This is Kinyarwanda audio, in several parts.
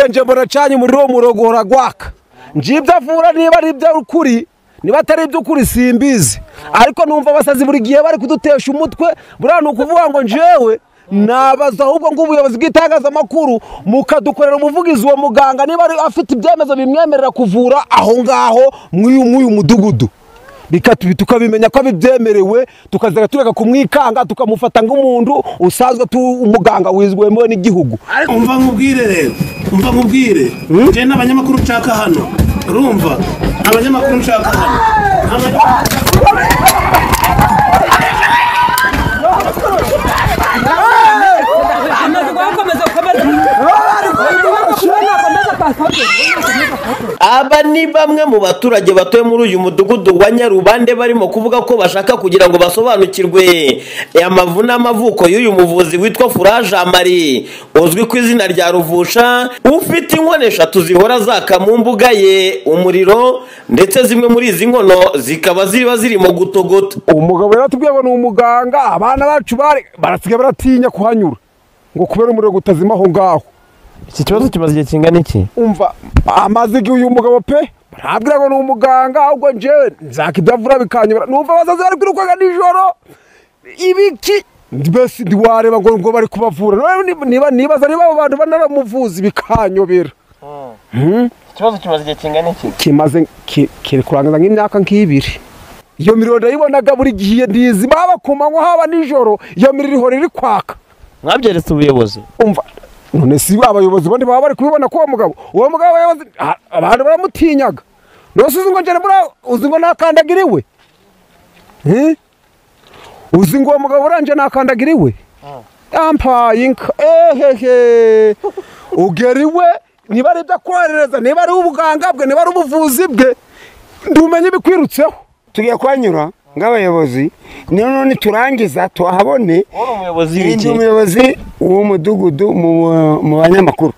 nje mbona canye umuriro murogora gwaka njibyo avura niba ari byo ukuri niba atari byo ukuri simbizi ariko numva abasazi buri gihe bari kudutesha umutwe buriya nukuvuga ngo njewe nabaza ahubwo ngo ubuyobozi bw'itangazamakuru mukadukorera umuvugizi wa muganga niba afite ibyemezo bimwemerera kuvura aho ngaho mw'uyu mudugudu tukabimenya ko bibyemerewe tukazaga tureka kumwikanga tukamufata nk'umuntu usanzwe umuganga wizwemo n'igihugu. Umva nkubwire rero umva nkubwire je n'abanyamakuru nshaka hano urumva abanyamakuru nshaka hano aba ni bamwe mu baturage batuye muri uyu mudugudu wa Nyarubande barimo kuvuga ko bashaka kugira ngo basobanukirwe amavu n'amavuko y'uyu muvuzi witwa Furaje Amari uzwi ku izina rya Ruvusha ufite inkono 3 zihora zaka mu mbuga ye umuriro ndetse zimwe muri izi nkono zikaba zirimo gutogota. Umugabo yaratubwiye ngo ni umuganga abana bacu barasigaye baratinya kuhanyura ngo kubera umuriro gutazima aho ngaho. Iki kibazo kimaze igihe kingana iki? Umva amaze igihe uyu mugabo pe barabwira ngo ni umuganga ahubwo njewe nzakidavura bikanyura numva abasazi bari kwirukaga nijoro ibiki mbese ndiwareba ngo bari kubavura nibaza niba abo bantu banaramuvuzi bikanyobera. Ikibazo kimaze igihe kingana iki? Kimaze kiri kurangiza nk'imyaka nk'ibiri. Iyo miriro ndayibonaga buri gihe ndizima haba ku manywa haba nijoro iyo miriro ihora iri kwaka. Mwabyeretse ubuyobozi? Umva none si abayobozi bandi baba bari kubibona ko uwo mugabo abayobozi abantu baramutinyaga nose uzi ngo njye uzi ngo nakandagiriwe uzi ngo uwo mugabo uranje nakandagiriwe yampaye inka ugeriwe niba ari ibyo akwerereza niba ari ubuganga bwe niba ari ubuvuzi bwe ndumenye ibikwirutseho tugiye kwanyura ng'abayobozi none turangiza tuhabone umuyobozi w'umudugudu mu banyamakuru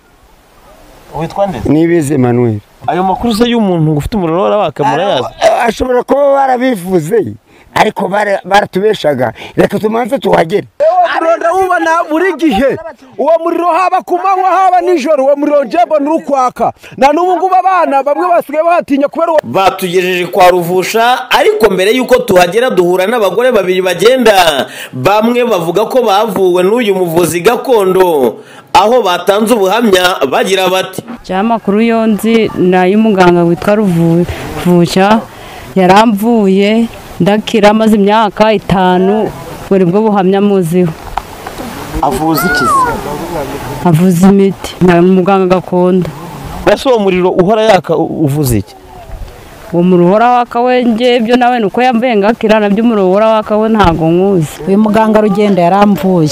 witwa nde? Nibize Emmanuel. Ayo makuru se y'umuntu ufite umuriro w'abaka murayazi? Ashobora kuba barabivuze ariko baratubeshaga reka tumanze tuhagere. Aronda ubona buri gihe uwo muriro haba ku manywa haba nijoro uwo muriro njembo nurukwaka na n'ubu ngubu abana bamwe basigaye bahatinya kubera batugejeje kwa Ruvusha ariko mbere yuko tuhagera duhura n'abagore babiri bagenda bamwe bavuga ko bavuwe n'uyu muvuzi gakondo aho batanze ubuhamya bagira bati cyamakuru yonzi nayo umuganga witwa Ruvusha yaramvuye ndakira amaze imyaka 5 buri bwo buhamya muziho. Avuza iki? Avuza imiti na muganga gakondo. Base uwo muriro uhora yaka uvuza iki? Uwo muriro uhora waka wenje byo nawe nuko yambaye ngakira nabyo umuriro uhora waka we ntago nkuzi. Uyu muganga Rugenda yaramvuye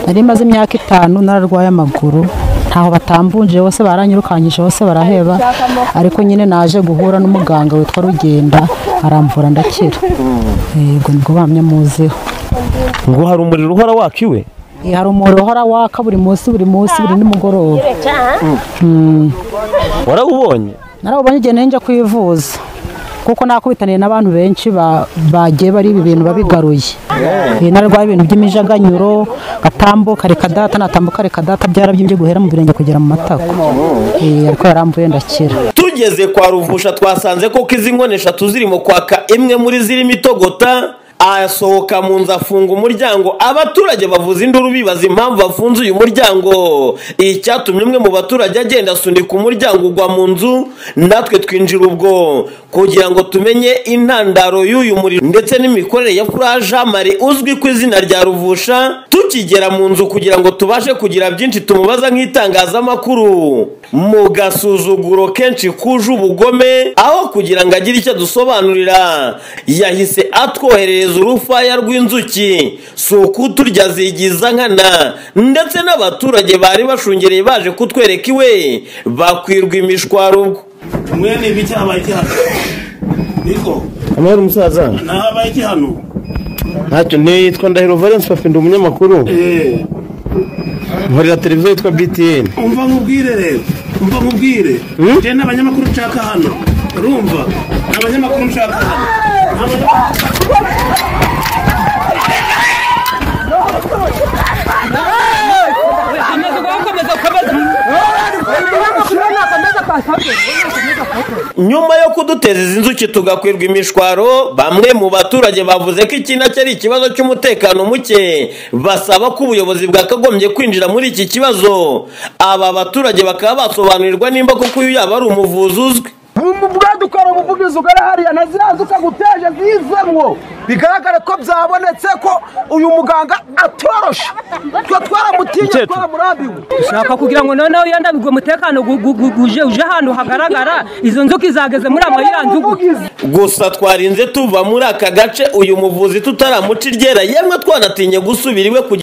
ari maze imyaka 5 nararwaye amaguru ntaho batambunje bose baranyirukanyije bose baraheba ariko nyine naje guhura n'umuganga witwa Rugenda aramvura ndakira. Yego niko bamya muzeho ngo hari umuriro uhora wakiwe? Hari umuriro uhora waka buri munsi buri nimugoroba. Warawubonye? Narawubonye igihe nje kwivuza kuko nakubitaniye n'abantu benshi bagiye bari ibi bintu babigaruye. Narwaye ibintu by'imijaganyuro gatambuka reka data natambuka reka data byarabyimbye guhera mu birenge kugera mu matako. Ariko yaramvuye ndakira. Tugeze kwa Ruvusha twasanze ko izi nkono 3 zirimo kwaka imwe muri ziri mitogota asohoka mu nzu afunga umuryango abaturage bavuza induru bibaza impamvu afunze uyu muryango icyatumye umwe mu baturage agenda asunika umuryango ugwa mu nzu natwe twinjira ubwo kugira ngo tumenye intandaro y'uyu muriro ndetse n'imikorere ya Furaje Amari uzwi ku izina rya Ruvusha. Tukigera mu nzu kugira ngo tubashe kugira byinshi tumubaza nk'itangazamakuru mu gasuzuguro kenshi kuje ubugome aho kugira ngo agire icyo dusobanurira yahise atwoherereza urufaya rw'inzuki suku turya zigiza nkana ndetse n'abaturage bari bashungereye baje kutwereka iwe bakwirwa imishwaro. Mwene ibiki habaye hano niko amahoro umusaza nabaye iki hano ntacyo nitwa Ndahiro Valence Papi ndi umunyamakuru nkorera televiziyo yitwa BTN. Umva nkubwire rero umva nkubwire je n'abanyamakuru nshaka hano urumva abanyamakuru nshaka hano nyuma yo kuduteza izi nzuki tugakwirwa imishwaro, bamwe mu baturage bavuze ko iki nacyo ari ikibazo cy'umutekano muke, basaba ko ubuyobozi bwakagombye kwinjira muri iki kibazo. Aba baturage bakaba basobanurirwa nimba koko uyu yaba ari umuvuzi uzwi. Dukora ubuvugizi ugara hariya na ziriya nzuka guteje zizemwo, bigaragara ko byabonetse ko uyu muganga atoroshe, twe twaramutinye twaramurambiwe. Ushaka kugira ngo noneho yandabigwe umutekano uje ahantu hagaragara, izo nzuki zageze muri amayira nzugu. Gusa twarinze tuva muri aka gace uyu muvuzi tutaramuca iryera, yemwe twanatinye gusubira iwe kugira